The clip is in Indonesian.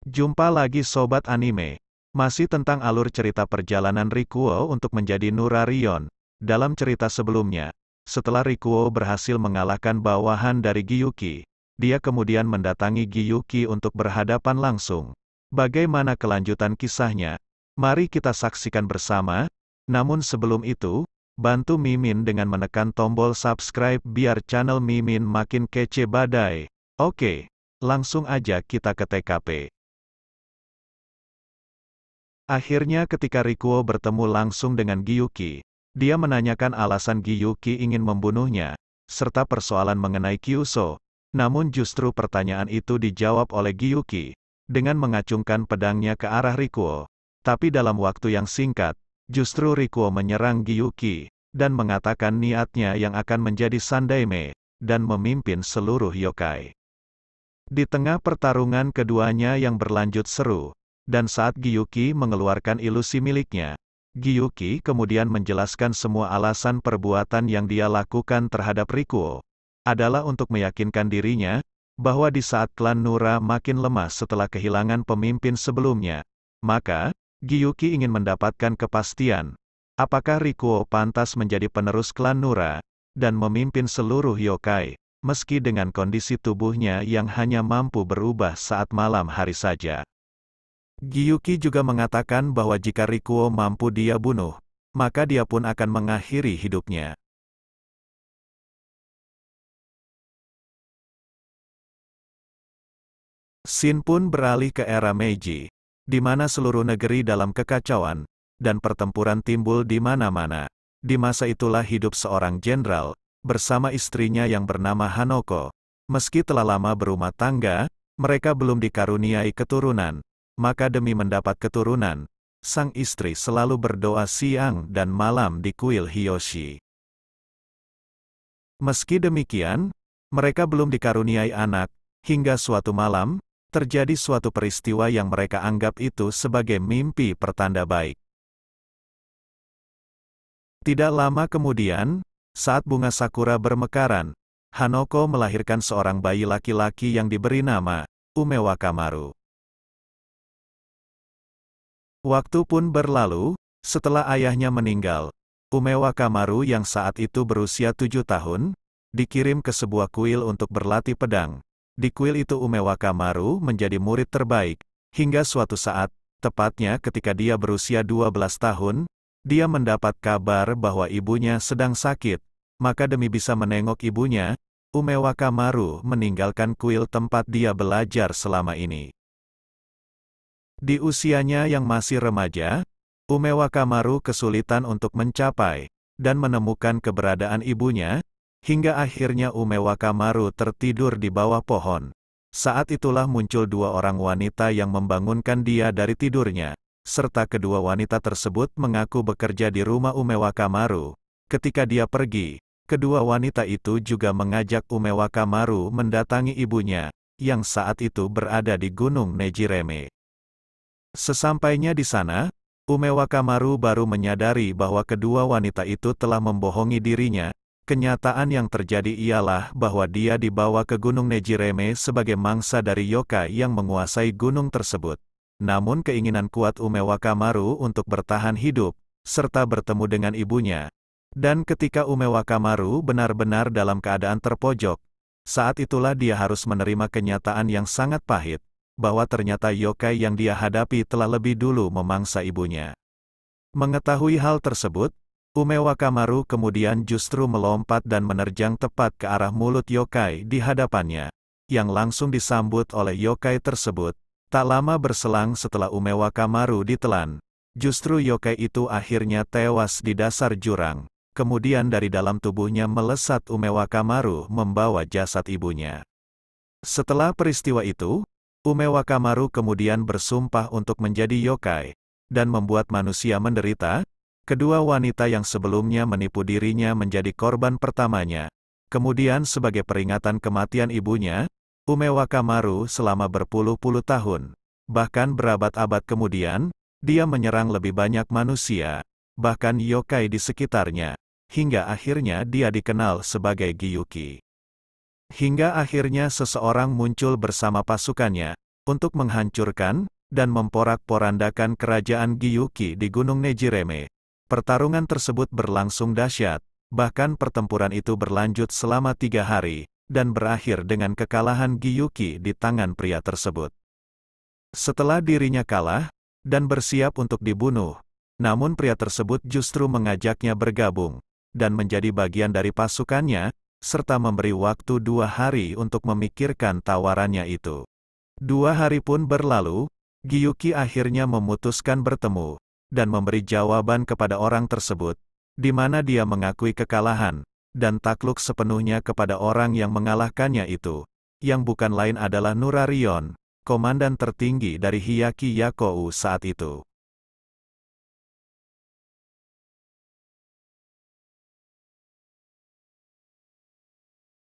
Jumpa lagi Sobat Anime. Masih tentang alur cerita perjalanan Rikuo untuk menjadi Nurarion. Dalam cerita sebelumnya, setelah Rikuo berhasil mengalahkan bawahan dari Gyuki, dia kemudian mendatangi Gyuki untuk berhadapan langsung. Bagaimana kelanjutan kisahnya? Mari kita saksikan bersama. Namun sebelum itu, bantu Mimin dengan menekan tombol subscribe biar channel Mimin makin kece badai. Oke, langsung aja kita ke TKP. Akhirnya ketika Rikuo bertemu langsung dengan Gyuki, dia menanyakan alasan Gyuki ingin membunuhnya, serta persoalan mengenai Kyuso. Namun justru pertanyaan itu dijawab oleh Gyuki, dengan mengacungkan pedangnya ke arah Rikuo. Tapi dalam waktu yang singkat, justru Rikuo menyerang Gyuki, dan mengatakan niatnya yang akan menjadi Sandaime, dan memimpin seluruh yokai. Di tengah pertarungan keduanya yang berlanjut seru, dan saat Gyuki mengeluarkan ilusi miliknya, Gyuki kemudian menjelaskan semua alasan perbuatan yang dia lakukan terhadap Rikuo, adalah untuk meyakinkan dirinya, bahwa di saat klan Nura makin lemah setelah kehilangan pemimpin sebelumnya, maka, Gyuki ingin mendapatkan kepastian, apakah Rikuo pantas menjadi penerus klan Nura, dan memimpin seluruh yokai, meski dengan kondisi tubuhnya yang hanya mampu berubah saat malam hari saja. Gyuki juga mengatakan bahwa jika Rikuo mampu dia bunuh, maka dia pun akan mengakhiri hidupnya. Scene pun beralih ke era Meiji, di mana seluruh negeri dalam kekacauan, dan pertempuran timbul di mana-mana. Di masa itulah hidup seorang jenderal, bersama istrinya yang bernama Hanoko. Meski telah lama berumah tangga, mereka belum dikaruniai keturunan. Maka demi mendapat keturunan, sang istri selalu berdoa siang dan malam di kuil Hiyoshi. Meski demikian, mereka belum dikaruniai anak, hingga suatu malam, terjadi suatu peristiwa yang mereka anggap itu sebagai mimpi pertanda baik. Tidak lama kemudian, saat bunga sakura bermekaran, Hanoko melahirkan seorang bayi laki-laki yang diberi nama Umewakamaru. Waktu pun berlalu, setelah ayahnya meninggal, Umewakamaru yang saat itu berusia 7 tahun, dikirim ke sebuah kuil untuk berlatih pedang. Di kuil itu Umewakamaru menjadi murid terbaik, hingga suatu saat, tepatnya ketika dia berusia 12 tahun, dia mendapat kabar bahwa ibunya sedang sakit, maka demi bisa menengok ibunya, Umewakamaru meninggalkan kuil tempat dia belajar selama ini. Di usianya yang masih remaja, Umewakamaru kesulitan untuk mencapai dan menemukan keberadaan ibunya, hingga akhirnya Umewakamaru tertidur di bawah pohon. Saat itulah muncul dua orang wanita yang membangunkan dia dari tidurnya, serta kedua wanita tersebut mengaku bekerja di rumah Umewakamaru. Ketika dia pergi, kedua wanita itu juga mengajak Umewakamaru mendatangi ibunya, yang saat itu berada di Gunung Nejireme. Sesampainya di sana, Umewakamaru baru menyadari bahwa kedua wanita itu telah membohongi dirinya. Kenyataan yang terjadi ialah bahwa dia dibawa ke Gunung Nejireme sebagai mangsa dari yokai yang menguasai gunung tersebut. Namun keinginan kuat Umewakamaru untuk bertahan hidup, serta bertemu dengan ibunya. Dan ketika Umewakamaru benar-benar dalam keadaan terpojok, saat itulah dia harus menerima kenyataan yang sangat pahit, bahwa ternyata yokai yang dia hadapi telah lebih dulu memangsa ibunya. Mengetahui hal tersebut, Umewakamaru kemudian justru melompat dan menerjang tepat ke arah mulut yokai di hadapannya, yang langsung disambut oleh yokai tersebut. Tak lama berselang setelah Umewakamaru ditelan, justru yokai itu akhirnya tewas di dasar jurang. Kemudian dari dalam tubuhnya melesat Umewakamaru membawa jasad ibunya. Setelah peristiwa itu, Umewakamaru kemudian bersumpah untuk menjadi yokai, dan membuat manusia menderita. Kedua wanita yang sebelumnya menipu dirinya menjadi korban pertamanya. Kemudian sebagai peringatan kematian ibunya, Umewakamaru selama berpuluh-puluh tahun, bahkan berabad-abad kemudian, dia menyerang lebih banyak manusia, bahkan yokai di sekitarnya, hingga akhirnya dia dikenal sebagai Gyuki. Hingga akhirnya seseorang muncul bersama pasukannya. untuk menghancurkan dan memporak-porandakan kerajaan Gyuki di Gunung Nejireme. Pertarungan tersebut berlangsung dahsyat, bahkan pertempuran itu berlanjut selama 3 hari, dan berakhir dengan kekalahan Gyuki di tangan pria tersebut. Setelah dirinya kalah, dan bersiap untuk dibunuh, namun pria tersebut justru mengajaknya bergabung, dan menjadi bagian dari pasukannya, serta memberi waktu 2 hari untuk memikirkan tawarannya itu. 2 hari pun berlalu, Gyuki akhirnya memutuskan bertemu, dan memberi jawaban kepada orang tersebut, di mana dia mengakui kekalahan, dan takluk sepenuhnya kepada orang yang mengalahkannya itu, yang bukan lain adalah Nurarion, komandan tertinggi dari Hyakki Yakou saat itu.